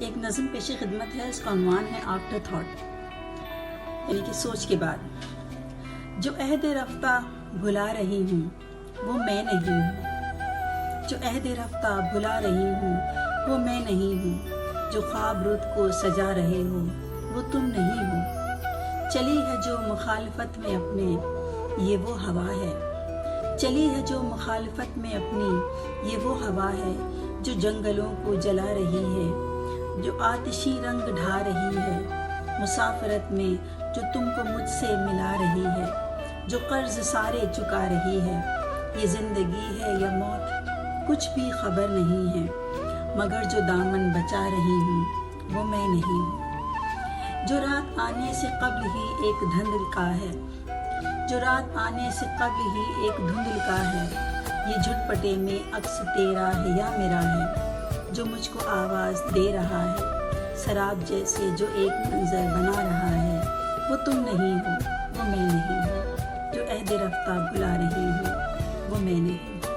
ایک نظم پیش خدمت ہے، اس کا عنوان ہے آفٹر تھاٹ، یعنی کہ سوچ کے بعد۔ جو عہد رفتہ بھلا رہی ہوں وہ میں نہیں ہوں، جو عہد رفتہ بھلا رہی ہوں وہ میں نہیں ہوں، جو خواب رت کو سجا رہے ہو وہ تم نہیں ہو۔ چلی ہے جو مخالفت میں اپنے یہ وہ ہوا ہے، چلی ہے جو مخالفت میں اپنی یہ وہ ہوا ہے، جو جنگلوں کو جلا رہی ہے، جو آتشی رنگ ڈھا رہی ہے، مسافرت میں جو تم کو مجھ سے ملا رہی ہے، جو قرض سارے چکا رہی ہے۔ یہ زندگی ہے یا موت کچھ بھی خبر نہیں ہے، مگر جو دامن بچا رہی ہوں وہ میں نہیں ہوں۔ جو رات آنے سے قبل ہی ایک دھندل کا ہے، جو رات آنے سے قبل ہی ایک دھندل کا ہے، یہ جھٹ پٹے میں عکس تیرا ہے یا میرا ہے، جو مجھ کو آواز دے رہا ہے، سراب جیسے جو ایک منظر بنا رہا ہے، وہ تم نہیں ہو وہ میں نہیں ہوں، جو عہد رفتہ بھلا رہی ہوں وہ میں نہیں ہوں۔